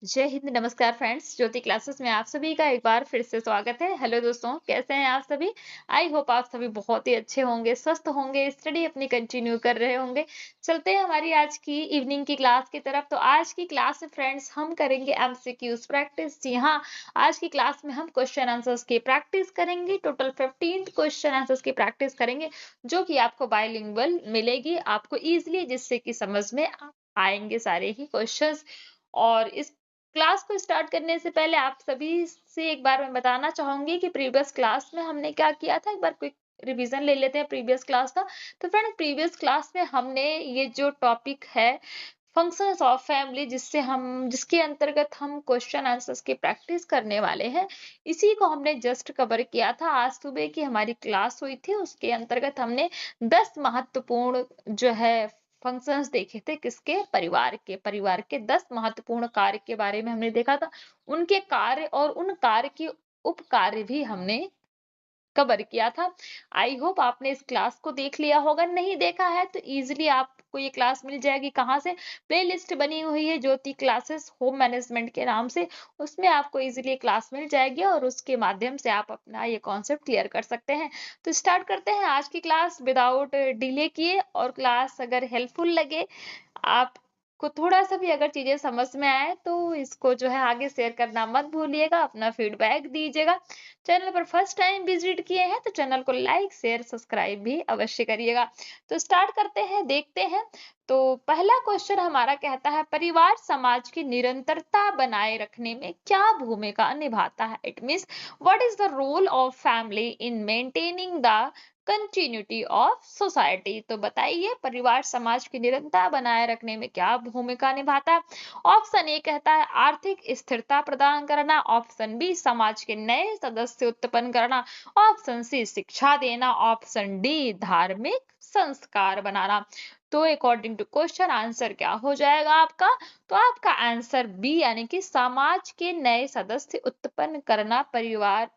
जय हिंद, नमस्कार फ्रेंड्स। ज्योति क्लासेस में आप सभी का एक बार फिर से स्वागत है। हेलो दोस्तों, कैसे हैं आप सभी? आई होप आप सभी बहुत ही अच्छे होंगे, स्वस्थ होंगे, स्टडी अपनी कंटिन्यू कर रहे होंगे। चलते हैं हमारी आज की इवनिंग की क्लास की तरफ। तो आज की क्लास में फ्रेंड्स हम करेंगे एमसीक्यूज प्रैक्टिस। जी हाँ, आज की क्लास में हम क्वेश्चन आंसर्स की प्रैक्टिस करेंगे। टोटल 15 क्वेश्चन आंसर्स की प्रैक्टिस करेंगे, जो कि आपको बायलिंगुअल मिलेगी, आपको इजिली, जिससे कि समझ में आएंगे सारे ही क्वेश्चंस। और इस क्लास को स्टार्ट करने से पहले आप सभी से एक बार मैं बताना चाहूंगी कि प्रीवियस क्लास में हमने क्या किया था। एक बार क्विक रिवीजन ले लेते हैं प्रीवियस क्लास का। तो फ्रेंड, प्रीवियस क्लास में हमने ये जो टॉपिक है फंक्शंस ऑफ फैमिली, जिसके अंतर्गत हम क्वेश्चन आंसर्स की प्रैक्टिस करने वाले हैं, इसी को हमने जस्ट कवर किया था। आज सुबह की हमारी क्लास हुई थी, उसके अंतर्गत हमने 10 महत्वपूर्ण जो है फंक्शंस देखे थे। किसके? परिवार के 10 महत्वपूर्ण कार्य के बारे में हमने देखा था। उनके कार्य और उन कार्य के उप कार्य भी हमने कवर किया था। आई होप आपने इस क्लास को देख लिया होगा। नहीं देखा है तो इजीली आपको ये क्लास मिल जाएगी। कहाँ से? प्लेलिस्ट बनी हुई है ज्योति क्लासेस होम मैनेजमेंट के नाम से, उसमें आपको इजीली क्लास मिल जाएगी और उसके माध्यम से आप अपना ये कॉन्सेप्ट क्लियर कर सकते हैं। तो स्टार्ट करते हैं आज की क्लास विदाउट डिले किए। और क्लास अगर हेल्पफुल लगे, आपको थोड़ा सा भी अगर चीजें समझ में आए, तो इसको जो है आगे शेयर करना मत भूलिएगा, अपना फीडबैक दीजिएगा। चैनल पर फर्स्ट टाइम विजिट किए हैं तो चैनल को लाइक शेयर सब्सक्राइब भी अवश्य करिएगा। तो स्टार्ट करते हैं, देखते हैं। तो पहला क्वेश्चन हमारा कहता है, परिवार समाज की निरंतरता बनाए रखने में क्या भूमिका निभाता है? It means what is the role of family in maintaining the continuity of society. तो बताइए, परिवार समाज की निरंतरता बनाए रखने में क्या भूमिका निभाता है? ऑप्शन ए कहता है आर्थिक स्थिरता प्रदान करना, ऑप्शन बी समाज के नए सदस्य उत्पन्न करना, ऑप्शन सी शिक्षा देना, ऑप्शन डी धार्मिक संस्कार बनाना। तो अकॉर्डिंग टू क्वेश्चन आंसर क्या हो जाएगा आपका? तो आपका आंसर बी, यानी कि समाज के नए सदस्य उत्पन्न करना, परिवार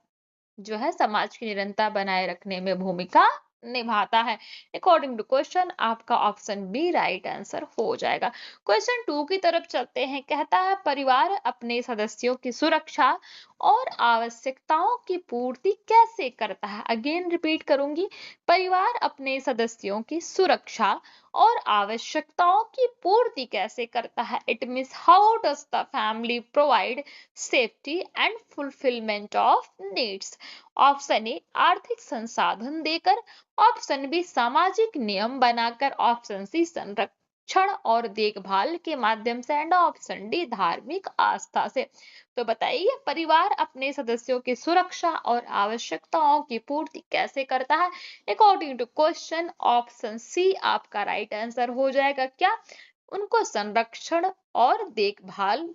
जो है समाज की निरंतरता बनाए रखने में भूमिका निभाता है। अकॉर्डिंग टू क्वेश्चन आपका ऑप्शन बी राइट आंसर हो जाएगा। क्वेश्चन 2 की तरफ चलते हैं। कहता है, परिवार अपने सदस्यों की सुरक्षा और आवश्यकताओं की पूर्ति कैसे करता है? अगेन रिपीट करूंगी, परिवार अपने सदस्यों की सुरक्षा और आवश्यकताओं की पूर्ति कैसे करता है? It means how does the family provide safety and fulfilment of needs. Option A आर्थिक संसाधन देकर, ऑप्शन बी सामाजिक नियम बनाकर, ऑप्शन सी संरक्षण और देखभाल के माध्यम से, एंड ऑप्शन डी धार्मिक आस्था से। तो बताइए, परिवार अपने सदस्यों की सुरक्षा और आवश्यकताओं की पूर्ति कैसे करता है? According to question option C आपका राइट आंसर हो जाएगा। क्या? उनको संरक्षण और देखभाल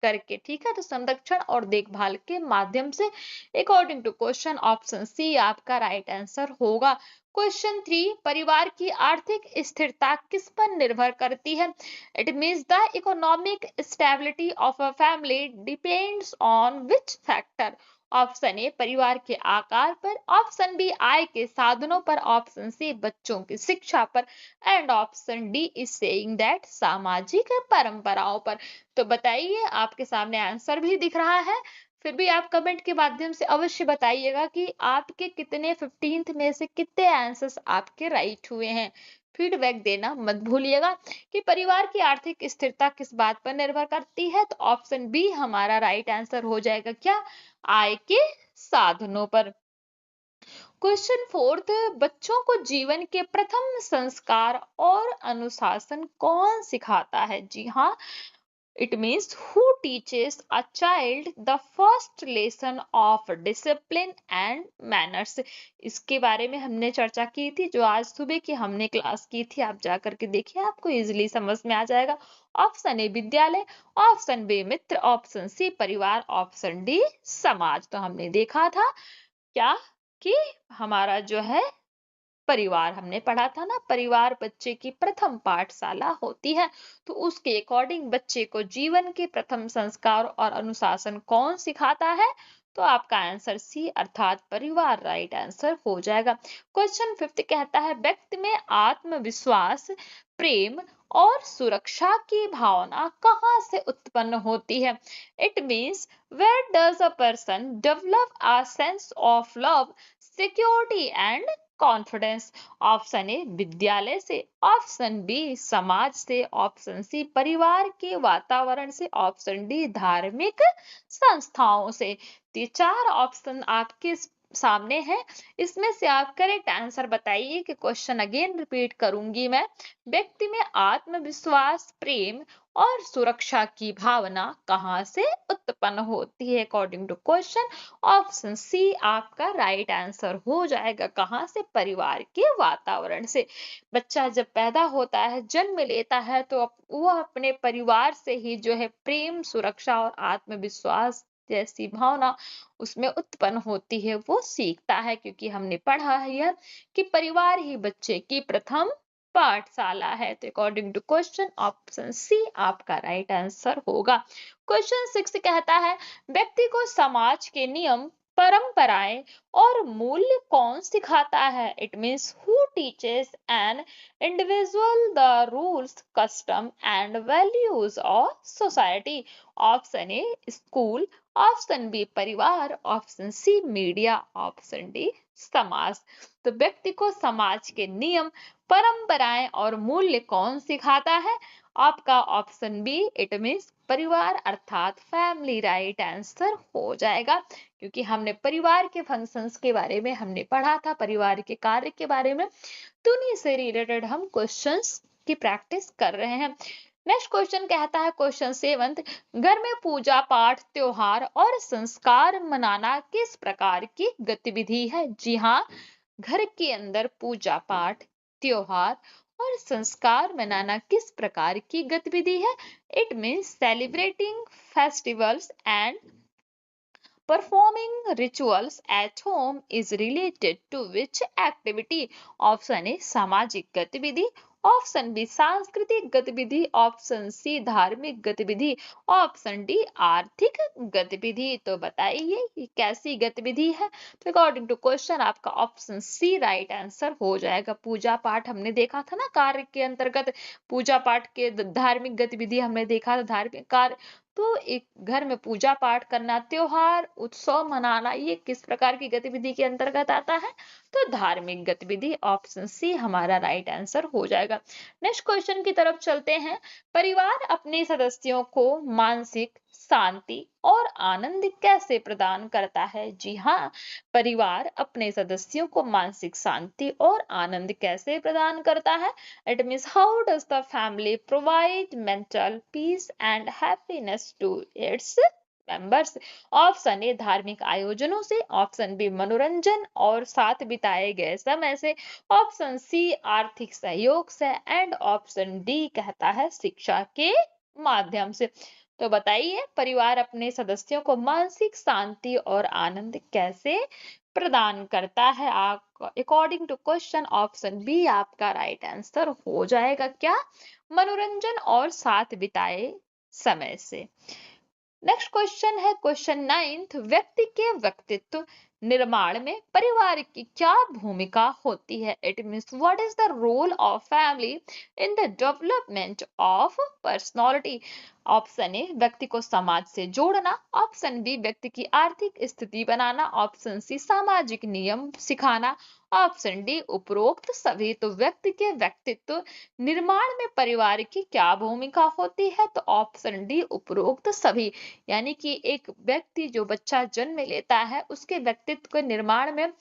करके। ठीक है, तो संरक्षण और देखभाल के माध्यम से। According to question option C आपका राइट आंसर होगा। क्वेश्चन 3, परिवार की आर्थिक स्थिरता किस पर निर्भर करती है? It means the economic stability of a family depends on which factor? Option A परिवार के आकार पर, ऑप्शन बी आय के साधनों पर, ऑप्शन सी बच्चों की शिक्षा पर, and option D is saying that सामाजिक परंपराओं पर। तो बताइए, आपके सामने आंसर भी दिख रहा है, फिर भी आप कमेंट के माध्यम से अवश्य बताइएगा कि आपके कितने 15 में से कितने आंसर्स आपके राइट हुए हैं। फीडबैक देना मत भूलिएगा। कि परिवार की आर्थिक स्थिरता किस बात पर निर्भर करती है? तो ऑप्शन बी हमारा राइट आंसर हो जाएगा। क्या? आय के साधनों पर। क्वेश्चन 4, बच्चों को जीवन के प्रथम संस्कार और अनुशासन कौन सिखाता है? जी हाँ, it means who teaches a child the first lesson of discipline and manners। इसके बारे में हमने चर्चा की थी, जो आज सुबह की हमने क्लास की थी। आप जा करके देखिए, आपको इजीली समझ में आ जाएगा। ऑप्शन ए विद्यालय, ऑप्शन बी मित्र, ऑप्शन सी परिवार, ऑप्शन डी समाज। तो हमने देखा था क्या कि हमारा जो है परिवार, हमने पढ़ा था ना, परिवार बच्चे की प्रथम पाठशाला होती है। तो उसके अकॉर्डिंग बच्चे को जीवन के प्रथम संस्कार और अनुशासन कौन सिखाता है? तो आपका आंसर सी अर्थात परिवार राइट आंसर हो जाएगा। क्वेश्चन 5 कहता है, व्यक्ति में आत्मविश्वास, प्रेम और सुरक्षा की भावना कहाँ से उत्पन्न होती है? It means where does a person develop a sense of love, security and confidence? Option A विद्यालय से, ऑप्शन बी समाज से, ऑप्शन सी परिवार के वातावरण से, ऑप्शन डी धार्मिक संस्थाओं से। तो ये चार ऑप्शन आपके सामने है, इसमें से आप करेक्ट आंसर बताइए। कि क्वेश्चन अगेन रिपीट करूंगी मैं, व्यक्ति में आत्मविश्वास, प्रेम और सुरक्षा की भावना कहाँ से उत्पन्न होती है? According to question option C आपका राइट आंसर हो जाएगा। कहाँ से? परिवार के वातावरण से। बच्चा जब पैदा होता है, जन्म लेता है, तो वो अपने परिवार से ही जो है प्रेम, सुरक्षा और आत्मविश्वास जैसी भावना उसमें उत्पन्न होती है, वो सीखता है। क्योंकि हमने पढ़ा है यह कि परिवार ही बच्चे की प्रथम पाठशाला है। तो according to question option C आपका राइट आंसर होगा। क्वेश्चन 6 कहता है व्यक्ति को समाज के नियम, परंपराएं और मूल्य कौन सिखाता है? It means who teaches an individual the rules, custom and values of society? Option A school, option B परिवार, option C media, option D समाज। तो व्यक्ति को समाज के नियम, परंपराएं और मूल्य कौन सिखाता है? आपका ऑप्शन बी इट मीन्स परिवार अर्थात फैमिली राइट आंसर हो जाएगा। क्योंकि हमने परिवार के फंक्शंस के बारे में हमने पढ़ा था, परिवार के कार्य के बारे में, तो उन्हीं से रिलेटेड हम क्वेश्चंस की प्रैक्टिस कर रहे हैं। नेक्स्ट क्वेश्चन कहता है क्वेश्चन 7, घर में पूजा पाठ, त्योहार और संस्कार मनाना किस प्रकार की गतिविधि है? जी हाँ, घर के अंदर पूजा पाठ, त्योहार और संस्कार मनाना किस प्रकार की गतिविधि है? It means celebrating festivals and performing rituals at home is related to which activity? Option A सामाजिक गतिविधि, ऑप्शन बी सांस्कृतिक गतिविधि, ऑप्शन सी धार्मिक गतिविधि, ऑप्शन डी आर्थिक गतिविधि। तो बताइए ये कैसी गतिविधि है? तो अकॉर्डिंग टू क्वेश्चन आपका ऑप्शन सी राइट आंसर हो जाएगा। पूजा पाठ हमने देखा था ना, कार्य के अंतर्गत पूजा पाठ के धार्मिक गतिविधि हमने देखा था, धार्मिक कार्य। तो एक घर में पूजा पाठ करना, त्योहार उत्सव मनाना, ये किस प्रकार की गतिविधि के अंतर्गत आता है? तो धार्मिक गतिविधि। ऑप्शन सी हमारा राइट आंसर हो जाएगा। नेक्स्ट क्वेश्चन की तरफ चलते हैं। परिवार अपने सदस्यों को मानसिक शांति और आनंद कैसे प्रदान करता है? जी हाँ, परिवार अपने सदस्यों को मानसिक शांति और आनंद कैसे प्रदान करता है? It means how does the family provide mental peace and happiness to its members? Option A धार्मिक आयोजनों से, ऑप्शन बी मनोरंजन और साथ बिताए गए समय से, ऑप्शन सी आर्थिक सहयोग से, एंड ऑप्शन डी कहता है शिक्षा के माध्यम से। तो बताइए परिवार अपने सदस्यों को मानसिक शांति और आनंद कैसे प्रदान करता है? आप according to question option B आपका राइट आंसर हो जाएगा। क्या? मनोरंजन और साथ बिताए समय से। नेक्स्ट क्वेश्चन है क्वेश्चन 9, व्यक्ति के व्यक्तित्व निर्माण में परिवार की क्या भूमिका होती है? It means what is the role of family in the development of personality? Option A व्यक्ति को समाज से जोड़ना, ऑप्शन बी व्यक्ति की आर्थिक स्थिति बनाना, ऑप्शन सी सामाजिक नियम सिखाना, ऑप्शन डी उपरोक्त सभी। तो व्यक्ति के व्यक्तित्व निर्माण में परिवार की क्या भूमिका होती है? तो ऑप्शन डी उपरोक्त सभी। यानी कि एक व्यक्ति जो बच्चा जन्म लेता है, उसके व्यक्तित्व के निर्माण में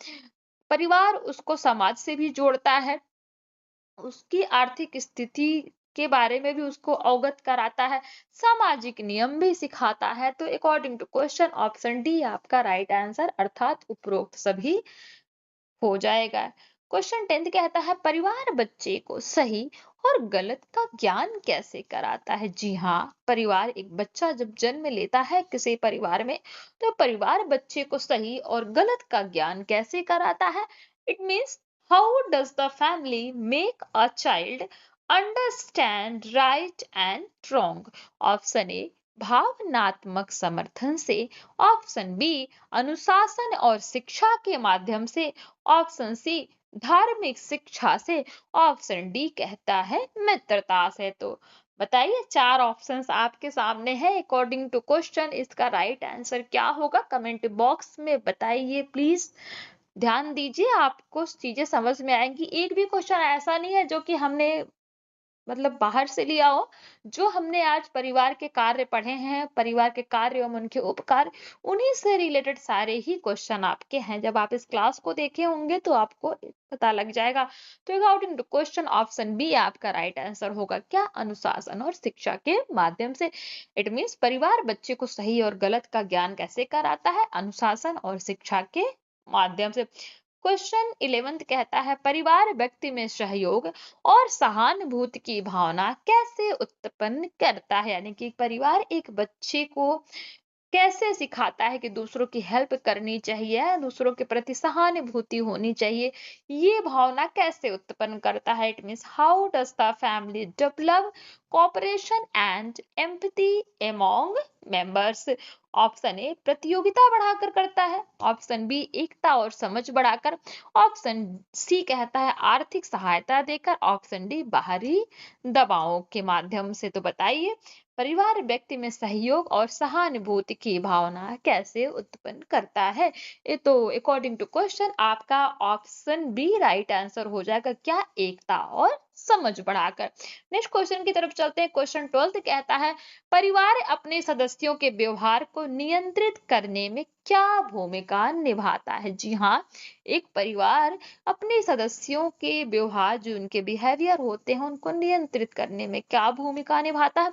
परिवार उसको समाज से भी जोड़ता है, उसकी आर्थिक स्थिति के बारे में भी उसको अवगत कराता है, सामाजिक नियम भी सिखाता है। तो according to question option D आपका राइट आंसर अर्थात उपरोक्त सभी हो जाएगा। क्वेश्चन 10 कहता है परिवार बच्चे को सही और गलत का ज्ञान कैसे कराता है? जी हाँ, परिवार, एक बच्चा जब जन्म लेता है किसी परिवार में, तो परिवार बच्चे को सही और गलत का ज्ञान कैसे कराता है? It means how does the family make a child understand right and wrong? Option A भावनात्मक समर्थन से, ऑप्शन बी अनुशासन और शिक्षा के माध्यम से, ऑप्शन सी धार्मिक शिक्षा से, ऑप्शन डी कहता है मित्रता से। तो बताइए, चार ऑप्शंस आपके सामने है अकॉर्डिंग टू क्वेश्चन, इसका राइट आंसर क्या होगा? कमेंट बॉक्स में बताइए प्लीज। ध्यान दीजिए, आपको चीजें समझ में आएंगी। एक भी क्वेश्चन ऐसा नहीं है जो कि हमने मतलब बाहर से लिया हो। जो हमने आज परिवार के कार्य पढ़े हैं, परिवार के कार्य एवं उनके उपकार, उन्हीं से रिलेटेड सारे ही क्वेश्चन आपके हैं। जब आप इस क्लास को देखे होंगे तो आपको पता लग जाएगा। तो according to question, option B आपका राइट आंसर होगा। क्या? अनुशासन और शिक्षा के माध्यम से। इट मीन्स परिवार बच्चे को सही और गलत का ज्ञान कैसे कराता है? अनुशासन और शिक्षा के माध्यम से। क्वेश्चन 11 कहता है, परिवार व्यक्ति में सहयोग और सहानुभूति की भावना कैसे उत्पन्न करता है? यानी कि परिवार एक बच्चे को कैसे सिखाता है कि दूसरों की हेल्प करनी चाहिए, दूसरों के प्रति सहानुभूति होनी चाहिए। ये भावना कैसे उत्पन्न करता है? It means how does the family develop cooperation and empathy among members? Option ए प्रतियोगिता बढ़ाकर करता है, ऑप्शन बी एकता और समझ बढ़ाकर, ऑप्शन सी कहता है आर्थिक सहायता देकर, ऑप्शन डी बाहरी दबावों के माध्यम से। तो बताइए, परिवार व्यक्ति में सहयोग और सहानुभूति की भावना कैसे उत्पन्न करता है? ये तो अकॉर्डिंग टू क्वेश्चन आपका ऑप्शन बी राइट आंसर हो जाएगा। क्या? एकता और समझ बढ़ाकर। नेक्स्ट क्वेश्चन की तरफ चलते हैं। क्वेश्चन 12 कहता है, परिवार अपने सदस्यों के व्यवहार को नियंत्रित करने में क्या भूमिका निभाता है? जी हाँ, एक परिवार अपने सदस्यों के व्यवहार, जो उनके बिहेवियर होते हैं, उनको नियंत्रित करने में क्या भूमिका निभाता है?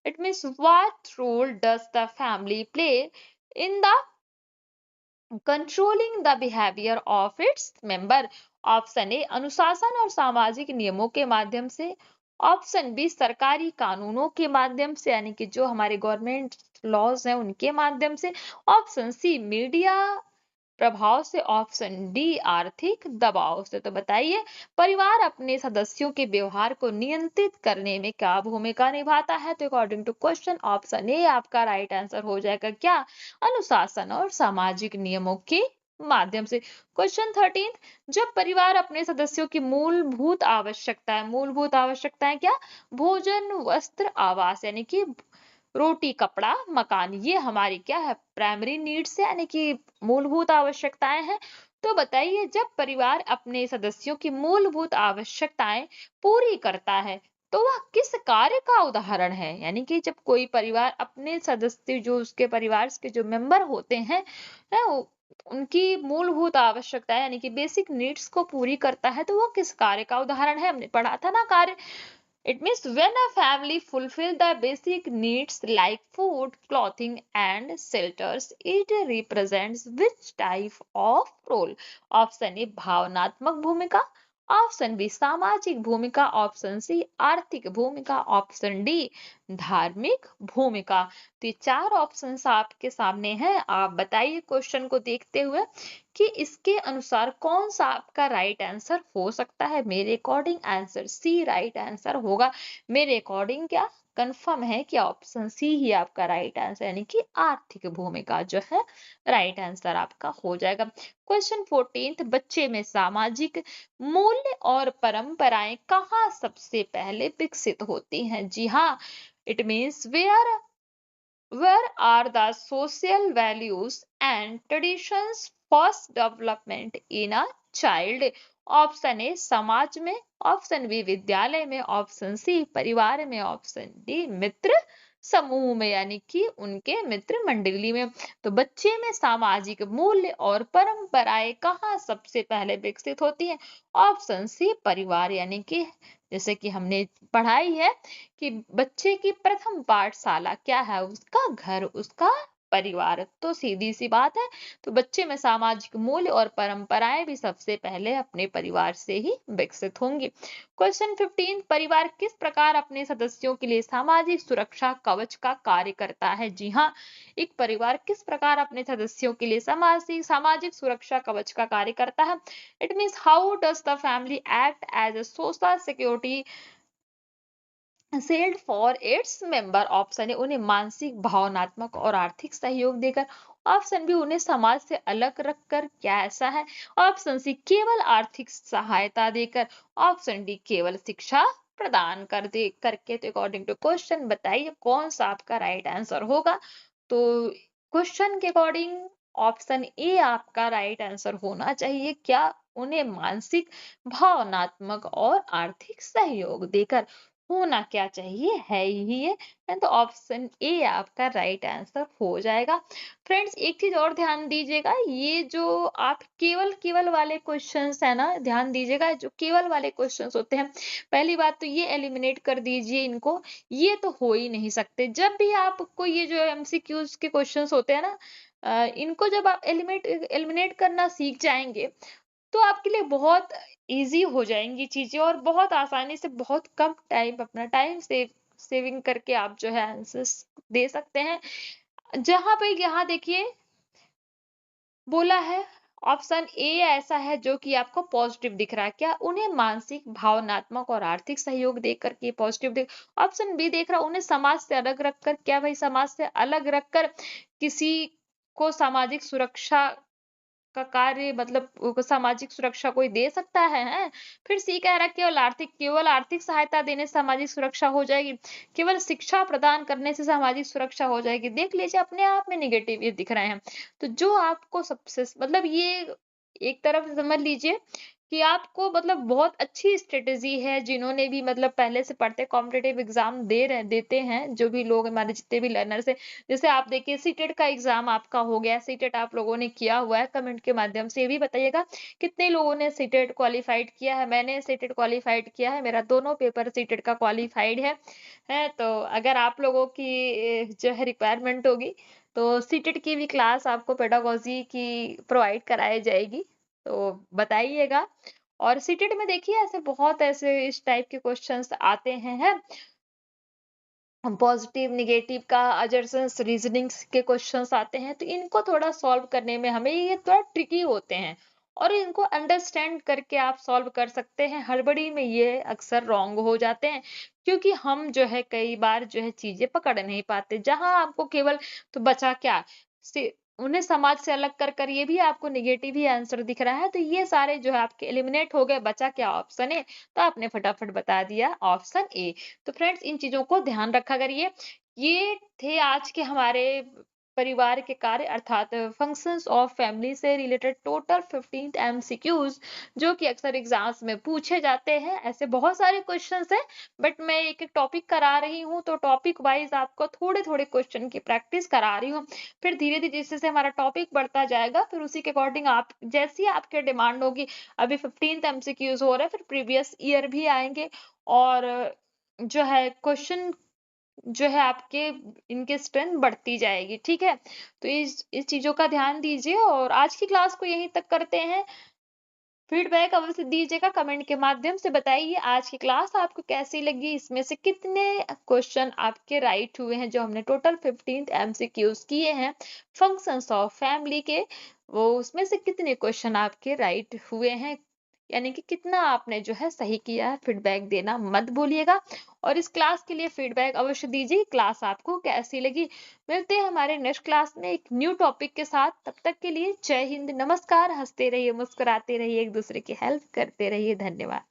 It means what role does the family play in the controlling the behavior of its member? Option A अनुशासन और सामाजिक नियमों के माध्यम से, ऑप्शन बी सरकारी कानूनों के माध्यम से, यानी कि जो हमारे गवर्नमेंट लॉज हैं उनके माध्यम से, ऑप्शन सी मीडिया प्रभाव से, ऑप्शन डी आर्थिक दबाव से। तो बताइए, परिवार अपने सदस्यों के व्यवहार को नियंत्रित करने में क्या भूमिका निभाता है? तो according to question, option A आपका राइट आंसर हो जाएगा। क्या? अनुशासन और सामाजिक नियमों के माध्यम से। क्वेश्चन 13, जब परिवार अपने सदस्यों की मूलभूत आवश्यकताएं क्या? भोजन, वस्त्र, आवास, यानी कि रोटी, कपड़ा, मकान, ये हमारी क्या है? प्राइमरी नीड्स है, यानी कि मूलभूत आवश्यकताएं हैं। तो बताइए, जब परिवार अपने सदस्यों की मूलभूत आवश्यकताएं पूरी करता है तो वह किस कार्य का उदाहरण है? यानी कि जब कोई परिवार अपने सदस्य, जो उसके परिवार के जो मेंबर होते हैं, उनकी मूलभूत आवश्यकताएं यानी कि बेसिक नीड्स को पूरी करता है, तो वो किस कार्य का उदाहरण है? हमने पढ़ा था ना कार्य। It means when a family fulfill the basic needs like food, clothing and shelters, it represents which type of role? Option A भावनात्मक भूमिका, ऑप्शन बी सामाजिक भूमिका, ऑप्शन सी आर्थिक भूमिका, ऑप्शन डी धार्मिक भूमिका। तो ये चार ऑप्शंस आपके सामने हैं। आप बताइए क्वेश्चन को देखते हुए कि इसके अनुसार कौन सा आपका राइट आंसर हो सकता है? मेरे according answer C right answer होगा। मेरे अकॉर्डिंग क्या कंफर्म है कि ऑप्शन सी ही आपका राइट आंसर, यानी कि आर्थिक भूमिका जो है राइट आंसर आपका हो जाएगा। क्वेश्चन 14, बच्चे में सामाजिक मूल्य और परंपराएं कहाँ सबसे पहले विकसित होती हैं? जी हाँ, it means where are the social values and traditions first development in a child? Option A समाज में, ऑप्शन बी विद्यालय में, ऑप्शन सी परिवार में, ऑप्शन डी मित्र समूह में, यानी कि उनके मित्र मंडली में। तो बच्चे में सामाजिक मूल्य और परंपराएं कहाँ सबसे पहले विकसित होती हैं? ऑप्शन सी परिवार, यानी कि जैसे कि हमने पढ़ाई है कि बच्चे की प्रथम पाठशाला क्या है? उसका घर, उसका परिवार। तो सीधी सी बात है, तो बच्चे में सामाजिक मूल्य और परंपराएं भी सबसे पहले अपने परिवार से ही विकसित होंगी। क्वेश्चन 15, परिवार किस प्रकार अपने सदस्यों के लिए सामाजिक सुरक्षा कवच का कार्य करता है? जी हाँ, एक परिवार किस प्रकार अपने सदस्यों के लिए सामाजिक सुरक्षा कवच का कार्य करता है? It means how does the family act as a social security shield for its member? Option है उन्हें मानसिक, भावनात्मक और आर्थिक सहयोग देकर, ऑप्शन बी उन्हें समाज से अलग रखकर, क्या ऐसा है? ऑप्शन सी केवल आर्थिक सहायता देकर, ऑप्शन डी केवल शिक्षा प्रदान कर दे करके। तो अकॉर्डिंग टू क्वेश्चन बताइए कौन सा आपका राइट आंसर होगा। तो क्वेश्चन के अकॉर्डिंग ऑप्शन ए आपका राइट आंसर होना चाहिए। क्या उन्हें मानसिक, भावनात्मक और आर्थिक सहयोग देकर, होना क्या चाहिए, है ही ये। तो ऑप्शन ए आपका राइट आंसर हो जाएगा। फ्रेंड्स एक चीज और ध्यान दीजिएगा, ये जो आप केवल केवल वाले क्वेश्चंस है ना, ध्यान दीजिएगा जो केवल वाले क्वेश्चंस होते हैं, पहली बात तो ये एलिमिनेट कर दीजिए इनको, ये तो हो ही नहीं सकते। जब भी आपको ये जो एमसीक्यूज के क्वेश्चंस होते हैं ना, इनको जब आप एलिमिनेट एलिमिनेट करना सीख जाएंगे, तो आपके लिए बहुत इजी हो जाएंगी चीजें, और बहुत आसानी से बहुत कम टाइम, अपना टाइम सेविंग करके आप जो है आंसर्स दे सकते हैं। जहां पे यहाँ देखिए बोला है ऑप्शन ए ऐसा है जो कि आपको पॉजिटिव दिख रहा है, क्या उन्हें मानसिक, भावनात्मक और आर्थिक सहयोग देकर के पॉजिटिव देख। ऑप्शन बी देख रहा उन्हें समाज से अलग रखकर, क्या भाई समाज से अलग रखकर किसी को सामाजिक सुरक्षा का कार्य, मतलब सामाजिक सुरक्षा कोई दे सकता है? फिर सी कह रहा है केवल आर्थिक सहायता देने से सामाजिक सुरक्षा हो जाएगी, केवल शिक्षा प्रदान करने से सामाजिक सुरक्षा हो जाएगी। देख लीजिए अपने आप में निगेटिव ये दिख रहे हैं। तो जो आपको सबसे मतलब ये एक तरफ से समझ लीजिए कि आपको मतलब बहुत अच्छी स्ट्रेटेजी है, जिन्होंने भी मतलब पहले से पढ़ते कॉम्पिटेटिव एग्जाम देते हैं, जो भी लोग हमारे जितने भी लर्नर्स हैं। जैसे आप देखिए सीटेट का एग्जाम आपका हो गया, सीटेट आप लोगों ने किया हुआ है, कमेंट के माध्यम से ये भी बताइएगा कितने लोगों ने सीटेट क्वालिफाइड किया है। मैंने सीटेट क्वालिफाइड किया है, मेरा दोनों पेपर सीटेट का क्वालिफाइड है। तो अगर आप लोगों की जो है रिक्वायरमेंट होगी, तो सीटेट की भी क्लास आपको पेडागोजी की प्रोवाइड कराई जाएगी, तो बताइएगा। और सीटेट में देखिए ऐसे बहुत ऐसे इस टाइप के क्वेश्चंस आते हैं पॉजिटिव निगेटिव का, अजर्सन्स रीजनिंग्स के क्वेश्चंस आते हैं, तो इनको थोड़ा सॉल्व करने में हमें ये थोड़ा ट्रिकी होते हैं, और इनको अंडरस्टैंड करके आप सॉल्व कर सकते हैं। हड़बड़ी में ये अक्सर रॉन्ग हो जाते हैं, क्योंकि हम जो है कई बार जो है चीजें पकड़ नहीं पाते। जहां आपको केवल, तो बचा क्या, उन्हें समाज से अलग कर कर ये भी आपको निगेटिव ही आंसर दिख रहा है, तो ये सारे जो है आपके एलिमिनेट हो गए। बचा क्या, ऑप्शन ए। तो आपने फटाफट बता दिया ऑप्शन ए। तो फ्रेंड्स इन चीजों को ध्यान रखा करिए। ये थे आज के हमारे परिवार के कार्य अर्थात फंक्शंस ऑफ फैमिली से रिलेटेड टोटल 15 एमसीक्यूज, जो कि अक्सर एग्जाम्स में पूछे जाते हैं। ऐसे बहुत सारे क्वेश्चंस हैं, बट मैं एक एक टॉपिक करा रही हूँ, तो टॉपिक वाइज आपको थोड़े थोड़े क्वेश्चन की प्रैक्टिस करा रही हूँ। फिर धीरे धीरे जैसे जैसे हमारा टॉपिक बढ़ता जाएगा, फिर उसी के अकॉर्डिंग आप जैसी आपके डिमांड होगी। अभी 15 एमसीक्यूज हो रहे हैं, फिर प्रीवियस ईयर भी आएंगे, और जो है क्वेश्चन जो है आपके इनकी स्ट्रेंथ बढ़ती जाएगी, ठीक है। तो इस चीजों का ध्यान दीजिए, और आज की क्लास को यहीं तक करते हैं। फीडबैक अवश्य दीजिएगा, कमेंट के माध्यम से बताइए आज की क्लास आपको कैसी लगी, इसमें से कितने क्वेश्चन आपके राइट हुए हैं। जो हमने टोटल 15 एमसीक्यूज किए हैं फंक्शंस ऑफ फैमिली के, वो उसमें से कितने क्वेश्चन आपके राइट हुए हैं, यानी कि कितना आपने जो है सही किया है। फीडबैक देना मत भूलिएगा, और इस क्लास के लिए फीडबैक अवश्य दीजिए, क्लास आपको कैसी लगी। मिलते हैं हमारे नेक्स्ट क्लास में एक न्यू टॉपिक के साथ। तब तक के लिए जय हिंद, नमस्कार। हंसते रहिए, मुस्कुराते रहिए, एक दूसरे की हेल्प करते रहिए। धन्यवाद।